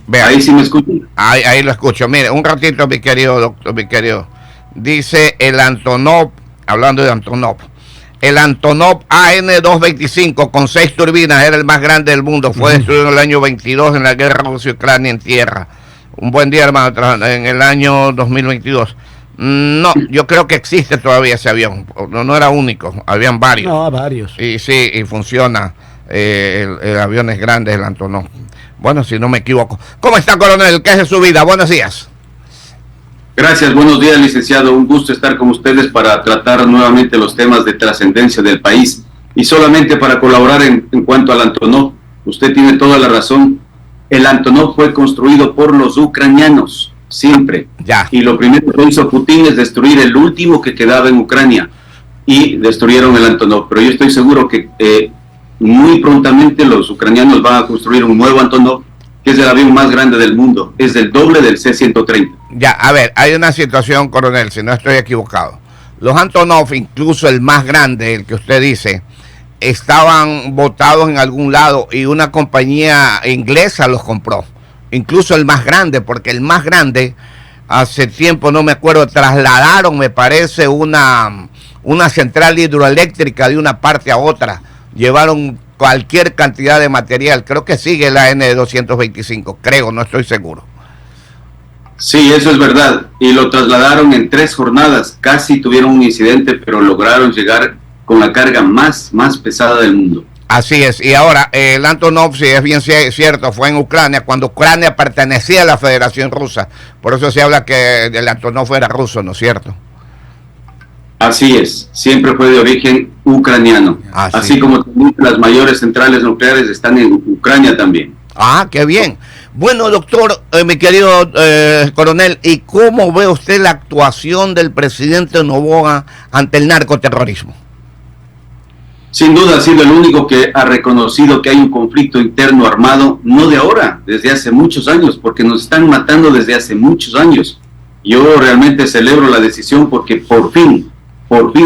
Vea, Ahí sí me escuchan. ahí lo escucho. Mire, un ratito, mi querido doctor, mi querido. Dice el Antonov, hablando de Antonov, el Antonov AN-225 con 6 turbinas era el más grande del mundo. Fue destruido en el año 22 en la guerra Rusia-Ucrania en tierra. Un buen día, hermano, en el año 2022. No, yo creo que existe todavía ese avión. No era único, habían varios. No, varios. Y sí, y funciona. El avión es grande, el Antonov. Bueno, si no me equivoco. ¿Cómo está, coronel? ¿Qué es de su vida? Buenos días. Gracias, buenos días, licenciado. Un gusto estar con ustedes para tratar nuevamente los temas de trascendencia del país. Y solamente para colaborar en cuanto al Antonov, usted tiene toda la razón. El Antonov fue construido por los ucranianos, siempre. Ya. Y lo primero que hizo Putin es destruir el último que quedaba en Ucrania. Y destruyeron el Antonov. Pero yo estoy seguro que muy prontamente los ucranianos van a construir un nuevo Antonov, que es el avión más grande del mundo. Es el doble del C-130. Ya, a ver, hay una situación, coronel, si no estoy equivocado. Los Antonov, incluso el más grande, el que usted dice, estaban botados en algún lado y una compañía inglesa los compró. Incluso el más grande, porque el más grande, hace tiempo, no me acuerdo, trasladaron, me parece, una central hidroeléctrica de una parte a otra. Llevaron cualquier cantidad de material. Creo que sigue la N-225, creo, no estoy seguro. Sí, eso es verdad. Y lo trasladaron en 3 jornadas. Casi tuvieron un incidente, pero lograron llegar con la carga más pesada del mundo. Así es. Y ahora, el Antonov, si es bien cierto, fue en Ucrania, cuando Ucrania pertenecía a la Federación Rusa. Por eso se habla que el Antonov era ruso, ¿no es cierto? Así es. Siempre fue de origen ucraniano. Así como las mayores centrales nucleares están en Ucrania también. Ah, qué bien. Bueno, doctor, mi querido coronel, ¿y cómo ve usted la actuación del presidente Noboa ante el narcoterrorismo? Sin duda ha sido el único que ha reconocido que hay un conflicto interno armado, no de ahora, desde hace muchos años, porque nos están matando desde hace muchos años. Yo realmente celebro la decisión porque por fin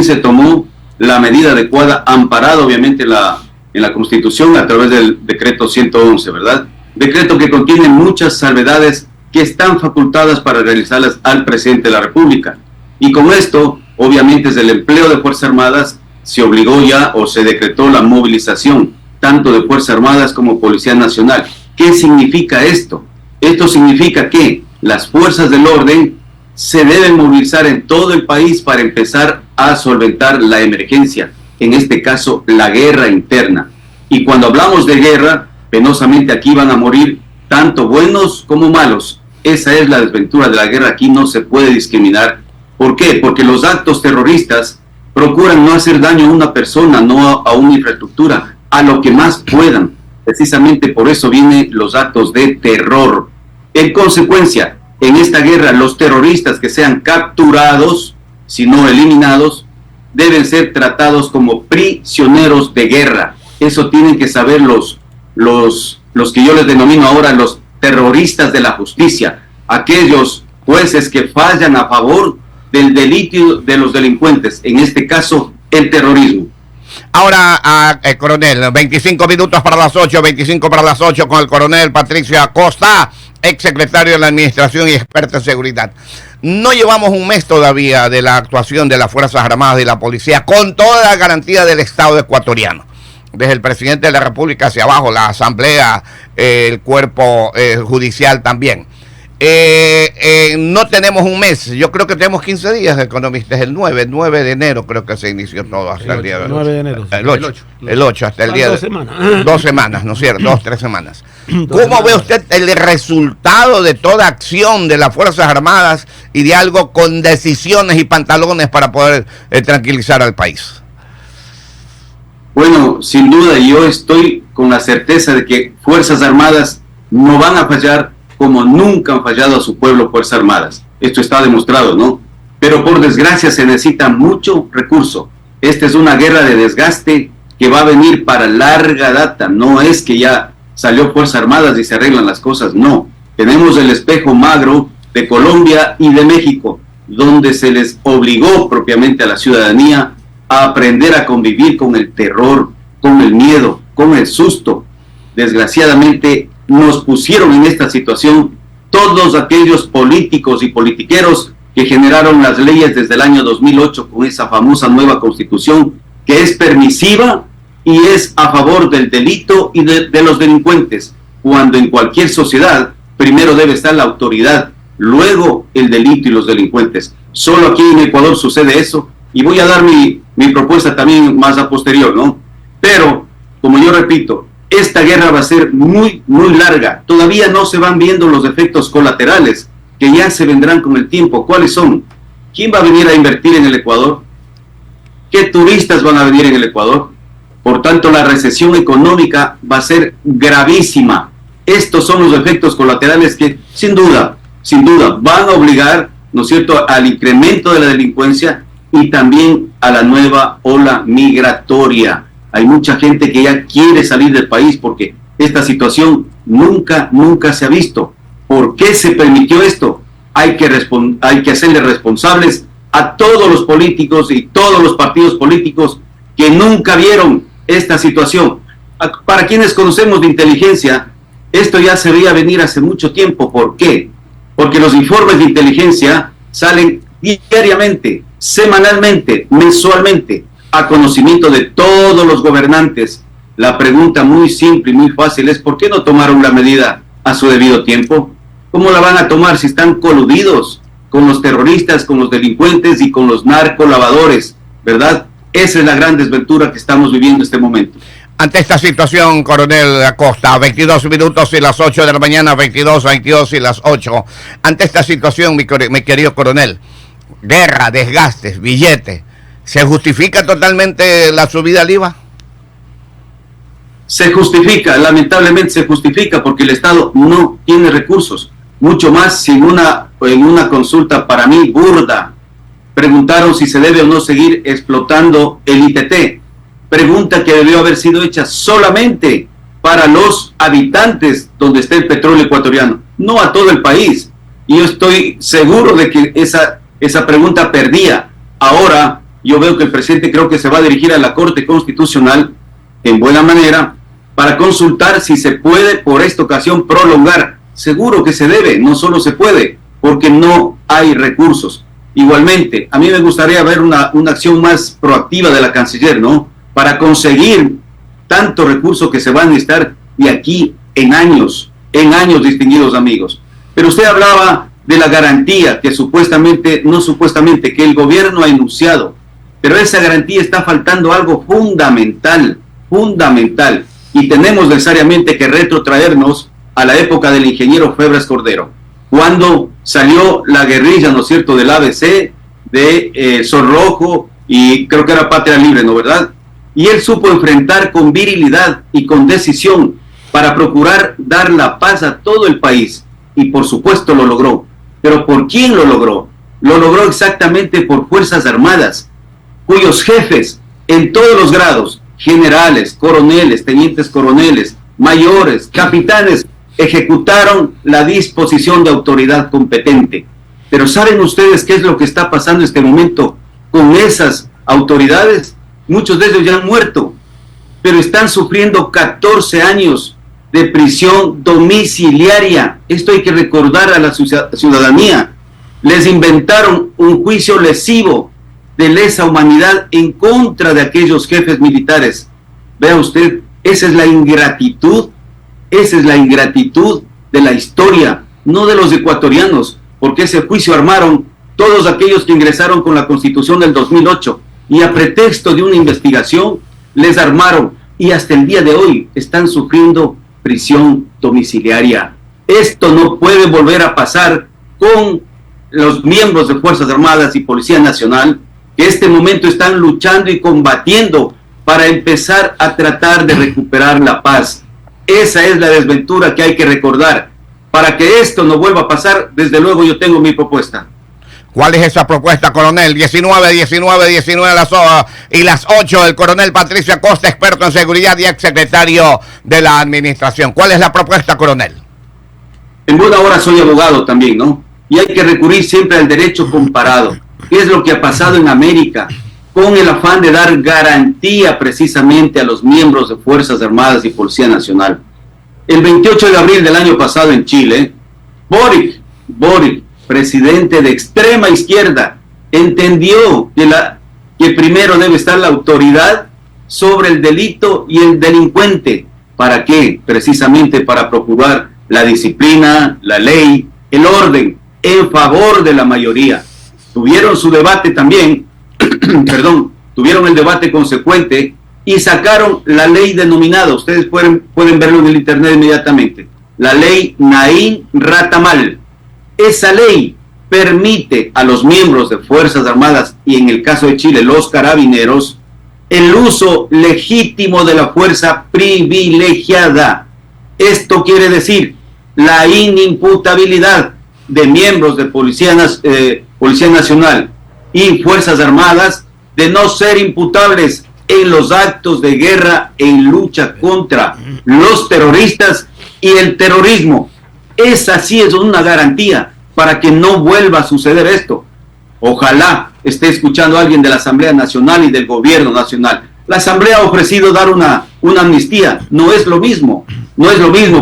se tomó la medida adecuada, amparado obviamente en la Constitución a través del decreto 111, ¿verdad? Decreto que contiene muchas salvedades que están facultadas para realizarlas al presidente de la República. Y con esto, obviamente, desde el empleo de Fuerzas Armadas, se obligó ya o se decretó la movilización, tanto de Fuerzas Armadas como Policía Nacional. ¿Qué significa esto? Esto significa que las fuerzas del orden se deben movilizar en todo el país para empezar a solventar la emergencia, en este caso, la guerra interna. Y cuando hablamos de guerra, penosamente aquí van a morir tanto buenos como malos. Esa es la desventura de la guerra, aquí no se puede discriminar. ¿Por qué? Porque los actos terroristas procuran no hacer daño a una persona, no a una infraestructura, a lo que más puedan. Precisamente por eso vienen los actos de terror. En consecuencia, en esta guerra, los terroristas que sean capturados, si no eliminados, deben ser tratados como prisioneros de guerra. Eso tienen que saber los que yo les denomino ahora los terroristas de la justicia, aquellos jueces que fallan a favor del delito de los delincuentes, en este caso el terrorismo. Ahora, coronel, 25 minutos para las 8, 25 para las 8 con el coronel Patricio Acosta, ex secretario de la Administración y experto en seguridad. No llevamos un mes todavía de la actuación de las Fuerzas Armadas y la Policía con toda la garantía del Estado ecuatoriano. Desde el presidente de la República hacia abajo, la Asamblea, el cuerpo judicial también. No tenemos un mes, yo creo que tenemos 15 días, economistas, el 9 de enero creo que se inició todo hasta el día de hoy. 9 de enero. El 8 hasta el día de 2 semanas. 2 semanas, ¿no es cierto? 2, 3 semanas. ¿Cómo ve usted el resultado de toda acción de las Fuerzas Armadas y de algo con decisiones y pantalones para poder tranquilizar al país? Bueno, sin duda yo estoy con la certeza de que Fuerzas Armadas no van a fallar como nunca han fallado a su pueblo Fuerzas Armadas. Esto está demostrado, ¿no? Pero por desgracia se necesita mucho recurso. Esta es una guerra de desgaste que va a venir para larga data. No es que ya salió Fuerzas Armadas y se arreglan las cosas, no. Tenemos el espejo magro de Colombia y de México, donde se les obligó propiamente a la ciudadanía a aprender a convivir con el terror, con el miedo, con el susto. Desgraciadamente, nos pusieron en esta situación todos aquellos políticos y politiqueros que generaron las leyes desde el año 2008 con esa famosa nueva constitución que es permisiva y es a favor del delito y de los delincuentes, cuando en cualquier sociedad primero debe estar la autoridad, luego el delito y los delincuentes. Solo aquí en Ecuador sucede eso, y voy a dar mi propuesta también más a posterior, ¿no? Pero, como yo repito, esta guerra va a ser muy, muy larga. Todavía no se van viendo los efectos colaterales, que ya se vendrán con el tiempo. ¿Cuáles son? ¿Quién va a venir a invertir en el Ecuador? ¿Qué turistas van a venir en el Ecuador? Por tanto, la recesión económica va a ser gravísima. Estos son los efectos colaterales que, sin duda, van a obligar, ¿no es cierto?, al incremento de la delincuencia y también a la nueva ola migratoria. Hay mucha gente que ya quiere salir del país porque esta situación nunca se ha visto. ¿Por qué se permitió esto? Hay que hacerle responsables a todos los políticos y todos los partidos políticos que nunca vieron esta situación. Para quienes conocemos de inteligencia, esto ya se veía venir hace mucho tiempo. ¿Por qué? Porque los informes de inteligencia salen diariamente, semanalmente, mensualmente, a conocimiento de todos los gobernantes. La pregunta muy simple y muy fácil es: ¿por qué no tomaron la medida a su debido tiempo? ¿Cómo la van a tomar si están coludidos con los terroristas, con los delincuentes y con los narcolavadores? ¿Verdad? Esa es la gran desventura que estamos viviendo en este momento. Ante esta situación, coronel Acosta, 22 minutos y las 8 de la mañana, 22 y las 8. Ante esta situación, mi querido coronel, guerra, desgastes, billetes, ¿se justifica totalmente la subida al IVA? Se justifica, lamentablemente se justifica, porque el Estado no tiene recursos, mucho más en una consulta para mí burda. Preguntaron si se debe o no seguir explotando el ITT. Pregunta que debió haber sido hecha solamente para los habitantes donde está el petróleo ecuatoriano, no a todo el país. Y yo estoy seguro de que esa pregunta perdía. Ahora yo veo que el presidente creo que se va a dirigir a la Corte Constitucional en buena manera para consultar si se puede por esta ocasión prolongar. Seguro que se debe, no solo se puede, porque no hay recursos. Igualmente, a mí me gustaría ver una acción más proactiva de la canciller, ¿no?, para conseguir tanto recurso que se van a necesitar de aquí en años, distinguidos amigos. Pero usted hablaba de la garantía que que el gobierno ha enunciado, pero esa garantía está faltando algo fundamental, y tenemos necesariamente que retrotraernos a la época del ingeniero Febres Cordero, cuando salió la guerrilla, ¿no es cierto?, del ABC, de Sol Rojo, y creo que era Patria Libre, ¿no, verdad? Y él supo enfrentar con virilidad y con decisión para procurar dar la paz a todo el país, y por supuesto lo logró. ¿Pero por quién lo logró? Lo logró exactamente por Fuerzas Armadas, cuyos jefes en todos los grados, generales, coroneles, tenientes coroneles, mayores, capitanes, ejecutaron la disposición de autoridad competente. Pero ¿saben ustedes qué es lo que está pasando en este momento con esas autoridades? Muchos de ellos ya han muerto, pero están sufriendo 14 años de prisión domiciliaria. Esto hay que recordar a la ciudadanía. Les inventaron un juicio lesivo de lesa humanidad en contra de aquellos jefes militares. Vea usted, esa es la ingratitud de la historia, no de los ecuatorianos, porque ese juicio armaron todos aquellos que ingresaron con la Constitución del 2008, y a pretexto de una investigación les armaron, y hasta el día de hoy están sufriendo prisión domiciliaria. Esto no puede volver a pasar con los miembros de Fuerzas Armadas y Policía Nacional, que en este momento están luchando y combatiendo para empezar a tratar de recuperar la paz. Esa es la desventura que hay que recordar. Para que esto no vuelva a pasar, desde luego yo tengo mi propuesta. ¿Cuál es esa propuesta, coronel? 19 y las 8, el coronel Patricio Acosta, experto en seguridad y exsecretario de la administración. ¿Cuál es la propuesta, coronel? En buena hora soy abogado también, ¿no? Y hay que recurrir siempre al derecho comparado. ¿Qué es lo que ha pasado en América? Con el afán de dar garantía precisamente a los miembros de Fuerzas Armadas y Policía Nacional. El 28 de abril del año pasado en Chile, Boric, presidente de extrema izquierda, entendió que primero debe estar la autoridad sobre el delito y el delincuente. ¿Para qué? Precisamente para procurar la disciplina, la ley, el orden, en favor de la mayoría. Tuvieron su debate también, tuvieron el debate consecuente y sacaron la ley denominada, ustedes pueden verlo en el internet inmediatamente, la ley Naín Ratamal. Esa ley permite a los miembros de Fuerzas Armadas y en el caso de Chile los carabineros el uso legítimo de la fuerza privilegiada. Esto quiere decir la inimputabilidad de miembros de Policía Nacional y Fuerzas Armadas de no ser imputables en los actos de guerra en lucha contra los terroristas y el terrorismo. Esa sí es una garantía para que no vuelva a suceder esto. Ojalá esté escuchando a alguien de la Asamblea Nacional y del Gobierno Nacional. La Asamblea ha ofrecido dar una amnistía. No es lo mismo,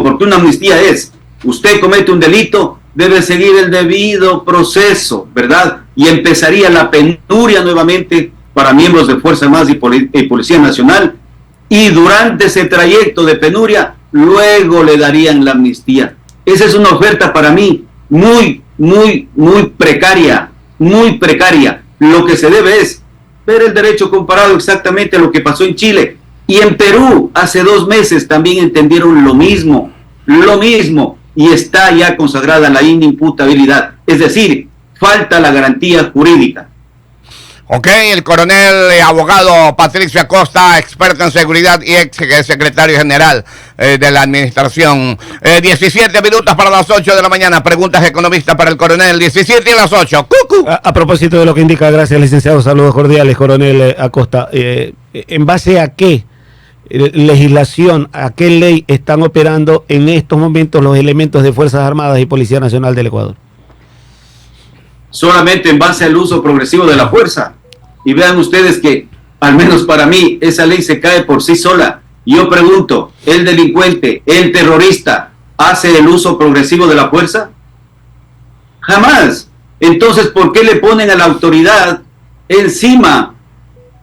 porque una amnistía es, usted comete un delito, debe seguir el debido proceso, ¿verdad? Y empezaría la penuria nuevamente para miembros de Fuerzas Armadas y Policía Nacional, y durante ese trayecto de penuria, luego le darían la amnistía. Esa es una oferta para mí muy precaria. Lo que se debe es ver el derecho comparado exactamente a lo que pasó en Chile. Y en Perú, hace 2 meses, también entendieron lo mismo, y está ya consagrada la inimputabilidad. Es decir, falta la garantía jurídica. Ok, el coronel abogado Patricio Acosta, experto en seguridad y ex secretario general de la administración. 17 minutos para las 8 de la mañana. Preguntas economistas para el coronel. 17 y las 8. ¡Cucu! A propósito de lo que indica, gracias licenciado, saludos cordiales, coronel Acosta. ¿En base a qué legislación, a qué ley están operando en estos momentos los elementos de Fuerzas Armadas y Policía Nacional del Ecuador? Solamente en base al uso progresivo de la fuerza. Y vean ustedes que, al menos para mí, esa ley se cae por sí sola. Yo pregunto, ¿el delincuente, el terrorista, hace el uso progresivo de la fuerza? Jamás. Entonces, ¿por qué le ponen a la autoridad encima,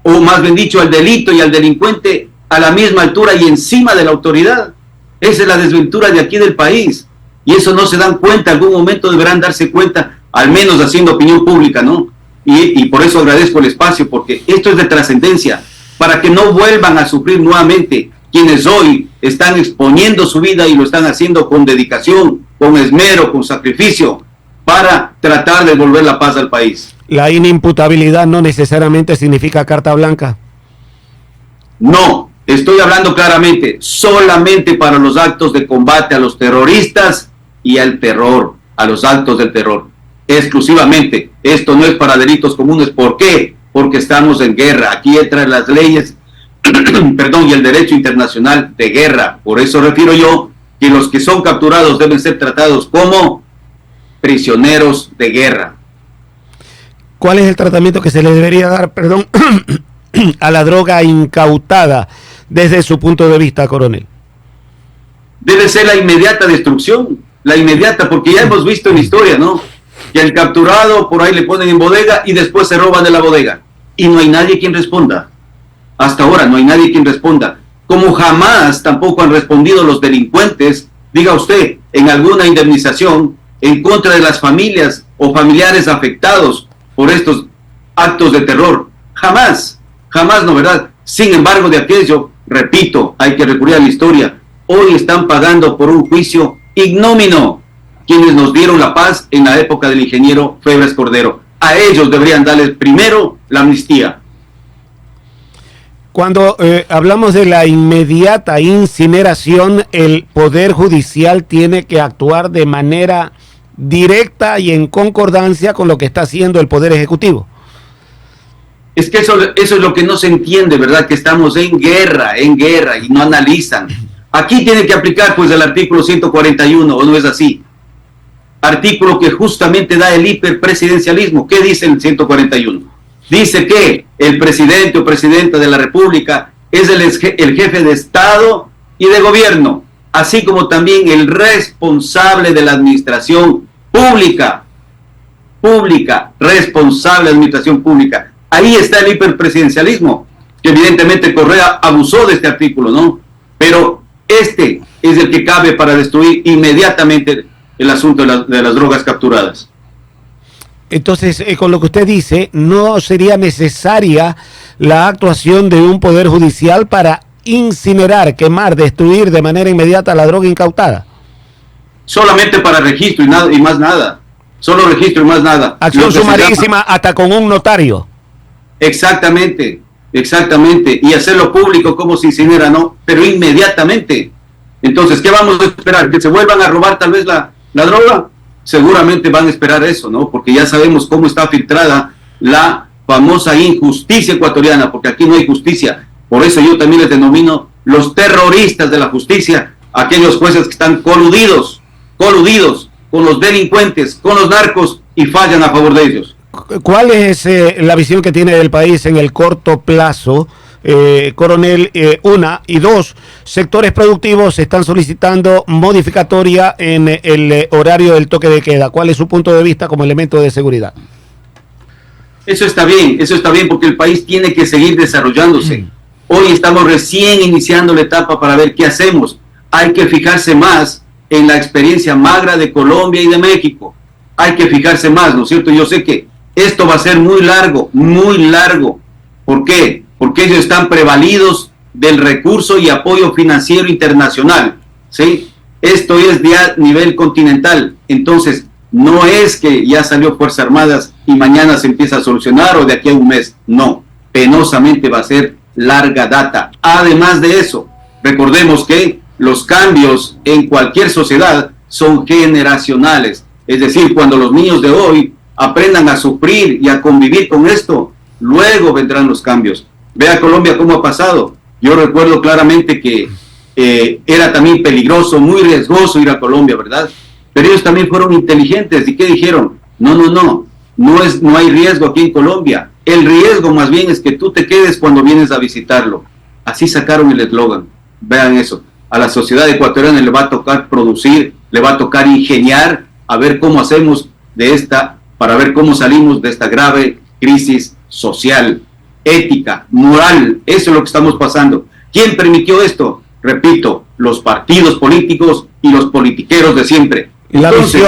o más bien dicho, al delito y al delincuente a la misma altura y encima de la autoridad? Esa es la desventura de aquí del país. Y eso no se dan cuenta, algún momento deberán darse cuenta, al menos haciendo opinión pública, ¿no? Y por eso agradezco el espacio, porque esto es de trascendencia, para que no vuelvan a sufrir nuevamente quienes hoy están exponiendo su vida y lo están haciendo con dedicación, con esmero, con sacrificio, para tratar de devolver la paz al país. ¿La inimputabilidad no necesariamente significa carta blanca? No, estoy hablando claramente, solamente para los actos de combate a los terroristas y al terror, a los actos del terror. Exclusivamente, esto no es para delitos comunes. ¿Por qué? Porque estamos en guerra. Aquí entran las leyes y el derecho internacional de guerra. Por eso refiero yo que los que son capturados deben ser tratados como prisioneros de guerra. ¿Cuál es el tratamiento que se le debería dar, a la droga incautada desde su punto de vista, coronel? Debe ser la inmediata destrucción, porque ya hemos visto en la historia, ¿no? Que el capturado por ahí le ponen en bodega y después se roban de la bodega. Y no hay nadie quien responda. Hasta ahora no hay nadie quien responda. Como jamás tampoco han respondido los delincuentes, diga usted, en alguna indemnización en contra de las familias o familiares afectados por estos actos de terror. Jamás, no, ¿verdad? Sin embargo, de aquello, repito, hay que recurrir a la historia. Hoy están pagando por un juicio ignómino quienes nos dieron la paz en la época del ingeniero Febres Cordero. A ellos deberían darles primero la amnistía. Cuando hablamos de la inmediata incineración, el Poder Judicial tiene que actuar de manera directa y en concordancia con lo que está haciendo el Poder Ejecutivo. Es que eso es lo que no se entiende, ¿verdad? Que estamos en guerra y no analizan. Aquí tiene que aplicar pues el artículo 141, ¿o no es así? Artículo que justamente da el hiperpresidencialismo. ¿Qué dice el 141? Dice que el presidente o presidenta de la República es el jefe de Estado y de gobierno. así como también el responsable de la administración pública, responsable de la administración pública. Ahí está el hiperpresidencialismo, que evidentemente Correa abusó de este artículo, ¿no? Pero este es el que cabe para destruir inmediatamente el asunto de las drogas capturadas. Entonces, con lo que usted dice, ¿no sería necesaria la actuación de un poder judicial para incinerar, quemar, destruir de manera inmediata la droga incautada? Solamente para registro y más nada. Solo registro y más nada. Acción sumarísima hasta con un notario. Exactamente. Y hacerlo público como se incinera, ¿no? Pero inmediatamente. Entonces, ¿qué vamos a esperar? ¿Que se vuelvan a robar tal vez la droga? Seguramente van a esperar eso, ¿no? Porque ya sabemos cómo está filtrada la famosa injusticia ecuatoriana, porque aquí no hay justicia. Por eso yo también les denomino los terroristas de la justicia, aquellos jueces que están coludidos con los delincuentes, con los narcos y fallan a favor de ellos. ¿Cuál es la visión que tiene del país en el corto plazo, coronel? Una, y dos, sectores productivos están solicitando modificatoria en el horario del toque de queda. ¿Cuál es su punto de vista como elemento de seguridad? Eso está bien porque el país tiene que seguir desarrollándose. Hoy estamos recién iniciando la etapa para ver qué hacemos. Hay que fijarse más en la experiencia magra de Colombia y de México. Hay que fijarse más, ¿no es cierto? Yo sé que esto va a ser muy largo. ¿Por qué? Porque ellos están prevalidos del recurso y apoyo financiero internacional, ¿sí? Esto es de a nivel continental. Entonces, no es que ya salió Fuerzas Armadas y mañana se empieza a solucionar o de aquí a un mes. No, penosamente va a ser larga data. Además de eso, recordemos que los cambios en cualquier sociedad son generacionales. Es decir, cuando los niños de hoy aprendan a sufrir y a convivir con esto, luego vendrán los cambios. Vea Colombia cómo ha pasado. Yo recuerdo claramente que era también peligroso, muy riesgoso ir a Colombia, ¿verdad? Pero ellos también fueron inteligentes. ¿Y qué dijeron? No hay riesgo aquí en Colombia. El riesgo más bien es que tú te quedes cuando vienes a visitarlo. Así sacaron el eslogan. Vean eso. A la sociedad ecuatoriana le va a tocar producir, le va a tocar ingeniar, a ver cómo hacemos para ver cómo salimos de esta grave crisis social, ética, moral. Eso es lo que estamos pasando. ¿Quién permitió esto? Repito, los partidos políticos y los politiqueros de siempre. Entonces,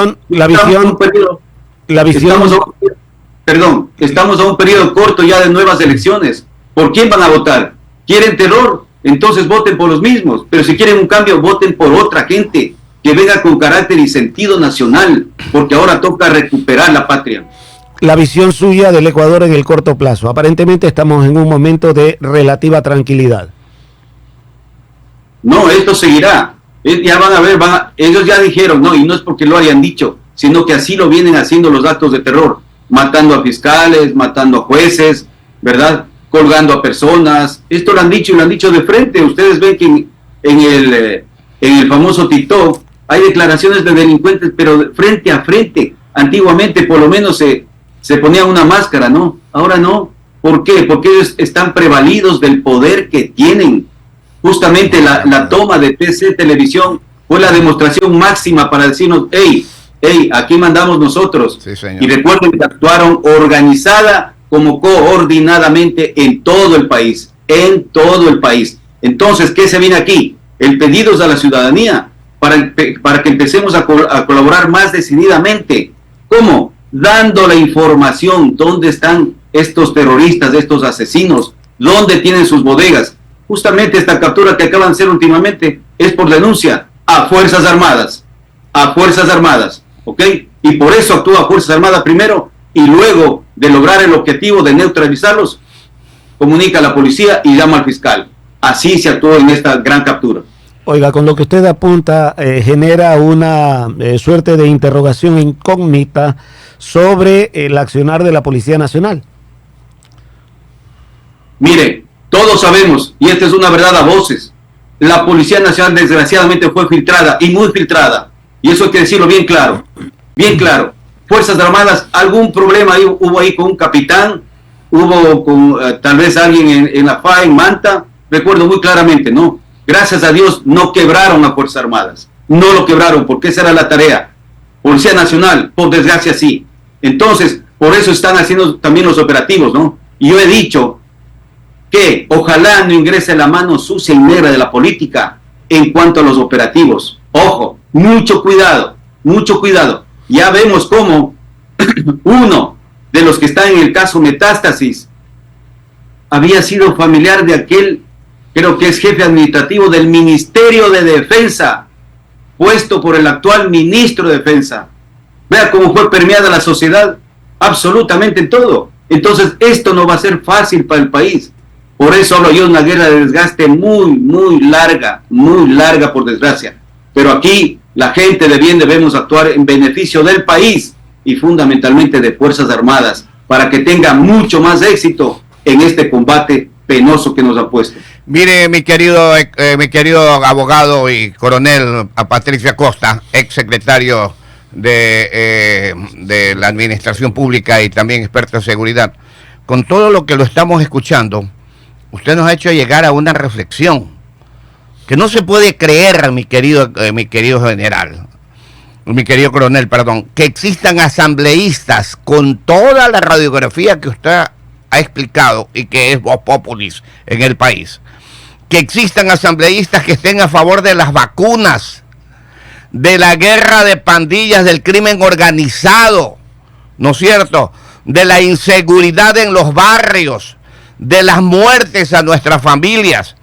estamos a un periodo corto ya de nuevas elecciones. ¿Por quién van a votar? ¿Quieren terror? Entonces voten por los mismos. Pero si quieren un cambio, voten por otra gente que venga con carácter y sentido nacional, porque ahora toca recuperar la patria. La visión suya del Ecuador en el corto plazo. Aparentemente estamos en un momento de relativa tranquilidad. No, esto seguirá. Ya van a ver, ellos ya dijeron, no, y no es porque lo hayan dicho, sino que así lo vienen haciendo los actos de terror, matando a fiscales, matando a jueces, ¿verdad? Colgando a personas. Esto lo han dicho y lo han dicho de frente. Ustedes ven que en el famoso TikTok hay declaraciones de delincuentes, pero de frente a frente. Antiguamente por lo menos se ponían una máscara, ¿no? Ahora no. ¿Por qué? Porque ellos están prevalidos del poder que tienen. Justamente la toma de TC Televisión fue la demostración máxima para decirnos, hey, aquí mandamos nosotros. Sí, señor. Y recuerden que actuaron organizada como coordinadamente en todo el país. Entonces, ¿qué se viene aquí? El pedido es a la ciudadanía para que empecemos a colaborar más decididamente. ¿Cómo? Dando la información, dónde están estos terroristas, estos asesinos, dónde tienen sus bodegas. Justamente esta captura que acaban de hacer últimamente es por denuncia a Fuerzas Armadas, ¿ok? Y por eso actúa Fuerzas Armadas primero y luego de lograr el objetivo de neutralizarlos, comunica a la policía y llama al fiscal. Así se actuó en esta gran captura. Oiga, con lo que usted apunta, genera una suerte de interrogación incógnita sobre el accionar de la Policía Nacional. Mire, todos sabemos, y esta es una verdad a voces, la Policía Nacional desgraciadamente fue filtrada, y muy filtrada, y eso hay que decirlo bien claro, Fuerzas Armadas, algún problema hubo ahí con un capitán, hubo con tal vez alguien en la FA, en Manta, recuerdo muy claramente, ¿no? Gracias a Dios no quebraron a Fuerzas Armadas. No lo quebraron, porque esa era la tarea. Policía Nacional, por desgracia sí. Entonces, por eso están haciendo también los operativos, ¿no? Y yo he dicho que ojalá no ingrese la mano sucia y negra de la política en cuanto a los operativos. Ojo, mucho cuidado, mucho cuidado. Ya vemos cómo uno de los que está en el caso Metástasis había sido familiar de aquel, creo que es jefe administrativo del Ministerio de Defensa, puesto por el actual ministro de Defensa. Vea cómo fue permeada la sociedad, absolutamente en todo. Entonces, esto no va a ser fácil para el país. Por eso hablo yo de una guerra de desgaste muy larga por desgracia. Pero aquí, la gente de bien debemos actuar en beneficio del país y fundamentalmente de Fuerzas Armadas, para que tenga mucho más éxito en este combate penoso que nos ha puesto. Mire, mi querido abogado y coronel Patricio Acosta, ex secretario de la Administración Pública y también experto en seguridad, con todo lo que lo estamos escuchando, usted nos ha hecho llegar a una reflexión que no se puede creer, mi querido coronel, perdón, que existan asambleístas con toda la radiografía que usted ha explicado y que es vox populis en el país, que existan asambleístas que estén a favor de las vacunas, de la guerra de pandillas, del crimen organizado, ¿no es cierto?, de la inseguridad en los barrios, de las muertes a nuestras familias,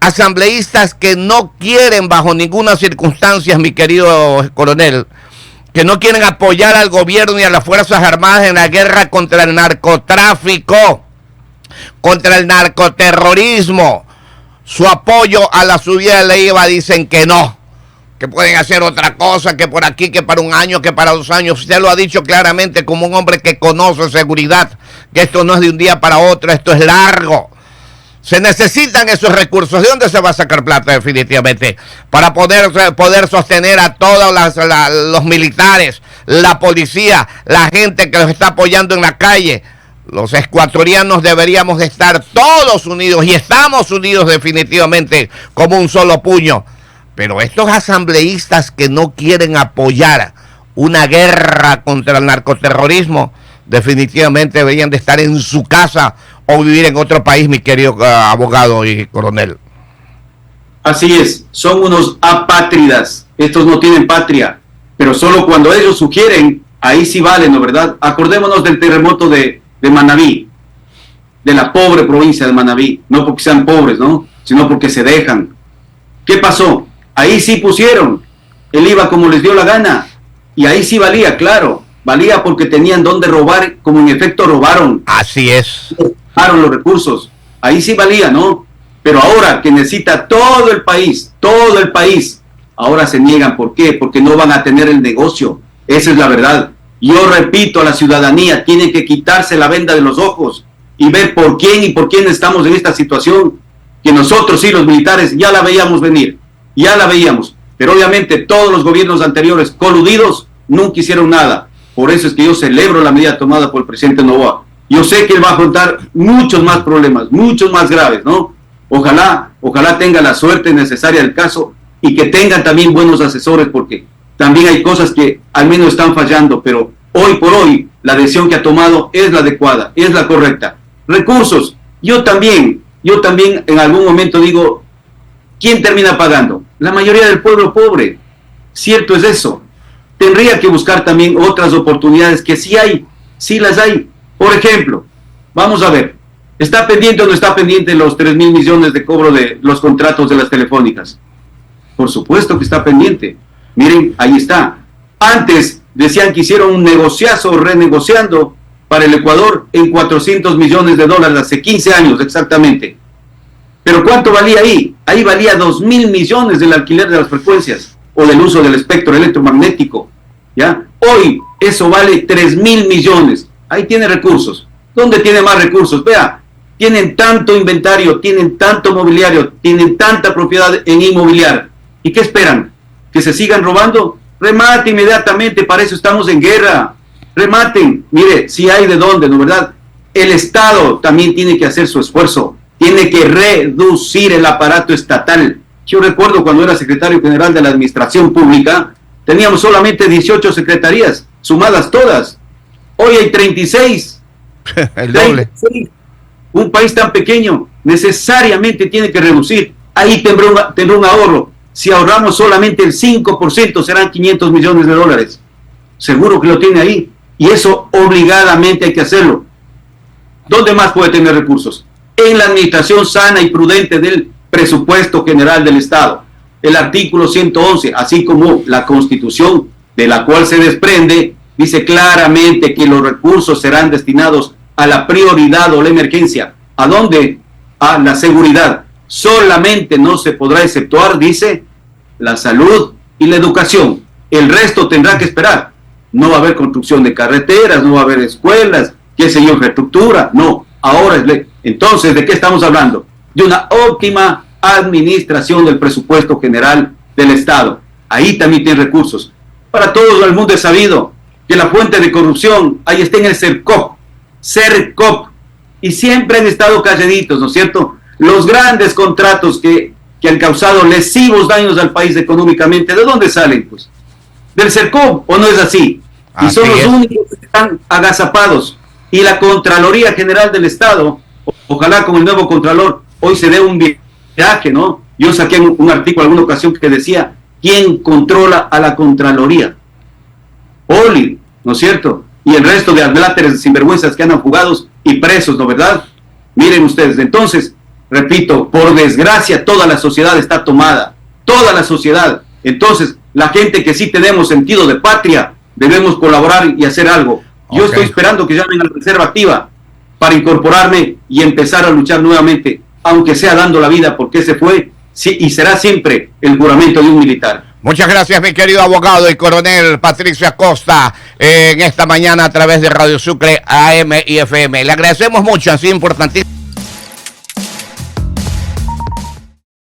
asambleístas que no quieren bajo ninguna circunstancia, mi querido coronel, que no quieren apoyar al gobierno y a las Fuerzas Armadas en la guerra contra el narcotráfico, contra el narcoterrorismo. Su apoyo a la subida de la IVA dicen que no, que pueden hacer otra cosa, que por aquí, que para un año, que para 2 años. Usted lo ha dicho claramente como un hombre que conoce seguridad, que esto no es de un día para otro, esto es largo. Se necesitan esos recursos. ¿De dónde se va a sacar plata definitivamente? Para poder sostener a todos los militares, la policía, la gente que los está apoyando en la calle. Los ecuatorianos deberíamos estar todos unidos y estamos unidos definitivamente como un solo puño. Pero estos asambleístas que no quieren apoyar una guerra contra el narcoterrorismo definitivamente deberían de estar en su casa o vivir en otro país, mi querido abogado y coronel. Así es, son unos apátridas, estos no tienen patria, pero solo cuando ellos sugieren, ahí sí valen, ¿no verdad? Acordémonos del terremoto de Manabí, de la pobre provincia de Manabí, no porque sean pobres, ¿no?, sino porque se dejan. ¿Qué pasó? Ahí sí pusieron el IVA como les dio la gana, y ahí sí valía, claro, valía porque tenían dónde robar, como en efecto robaron. Así es. Robaron los recursos, ahí sí valía, ¿no? Pero ahora que necesita todo el país, ahora se niegan. ¿Por qué? Porque no van a tener el negocio. Esa es la verdad. Yo repito a la ciudadanía, tiene que quitarse la venda de los ojos y ver por quién estamos en esta situación, que nosotros sí, los militares, ya la veíamos venir, pero obviamente todos los gobiernos anteriores coludidos nunca hicieron nada. Por eso es que yo celebro la medida tomada por el presidente Noboa. Yo sé que él va a afrontar muchos más problemas, muchos más graves, ¿no? Ojalá tenga la suerte necesaria del caso y que tengan también buenos asesores, porque también hay cosas que al menos están fallando, pero hoy por hoy la decisión que ha tomado es la adecuada, es la correcta. Recursos, yo también en algún momento digo, ¿quién termina pagando? La mayoría del pueblo pobre, cierto es eso. Tendría que buscar también otras oportunidades que sí las hay. Por ejemplo, vamos a ver, ¿está pendiente o no está pendiente los 3,000 millones de cobro de los contratos de las telefónicas? Por supuesto que está pendiente. Miren, ahí está. Antes decían que hicieron un negociazo renegociando para el Ecuador en $400 millones, hace 15 años exactamente. ¿Pero cuánto valía ahí? Ahí valía 2,000 millones del alquiler de las frecuencias o del uso del espectro electromagnético, ¿ya? Hoy eso vale 3,000 millones. Ahí tiene recursos. ¿Dónde tiene más recursos? Vea, tienen tanto inventario, tienen tanto mobiliario, tienen tanta propiedad en inmobiliario. ¿Y qué esperan? ¿Que se sigan robando? Remate inmediatamente, para eso estamos en guerra. Rematen. Mire, si hay de dónde, ¿no verdad? El Estado también tiene que hacer su esfuerzo. Tiene que reducir el aparato estatal. Yo recuerdo cuando era secretario general de la Administración Pública, teníamos solamente 18 secretarías, sumadas todas. Hoy hay 36. El doble. 36. Un país tan pequeño necesariamente tiene que reducir. Ahí tendrá un ahorro. Si ahorramos solamente el 5%, serán 500 millones de dólares. Seguro que lo tiene ahí. Y eso obligadamente hay que hacerlo. ¿Dónde más puede tener recursos? En la administración sana y prudente del presupuesto general del Estado. El artículo 111, así como la Constitución de la cual se desprende, dice claramente que los recursos serán destinados a la prioridad o la emergencia. ¿A dónde? A la seguridad. Solamente no se podrá exceptuar, dice, la salud y la educación. El resto tendrá que esperar. No va a haber construcción de carreteras, no va a haber escuelas, qué sé yo, infraestructura. No, ahora es ley. Entonces, ¿de qué estamos hablando? De una óptima administración del presupuesto general del Estado. Ahí también tiene recursos. Para todo el mundo es sabido que la fuente de corrupción ahí está en el CERCOP, y siempre han estado calladitos, ¿no es cierto? Los grandes contratos que han causado lesivos daños al país económicamente, ¿de dónde salen? Pues del CERCOP, ¿o no es así? Y son los únicos que están agazapados. Y la Contraloría General del Estado, ojalá con el nuevo Contralor, hoy se dé un viaje, ¿no? Yo saqué un artículo en alguna ocasión que decía, ¿quién controla a la Contraloría? Oli, ¿no es cierto? Y el resto de adláteres sinvergüenzas que andan fugados y presos, ¿no verdad? Miren ustedes, entonces, repito, por desgracia toda la sociedad está tomada, toda la sociedad. Entonces, la gente que sí tenemos sentido de patria, debemos colaborar y hacer algo. Yo estoy esperando que llamen a la reserva activa para incorporarme y empezar a luchar nuevamente, aunque sea dando la vida, porque ese fue sí, y será siempre el juramento de un militar. Muchas gracias, mi querido abogado y coronel Patricio Acosta, en esta mañana a través de Radio Sucre AM y FM. Le agradecemos mucho, ha sido importantísimo.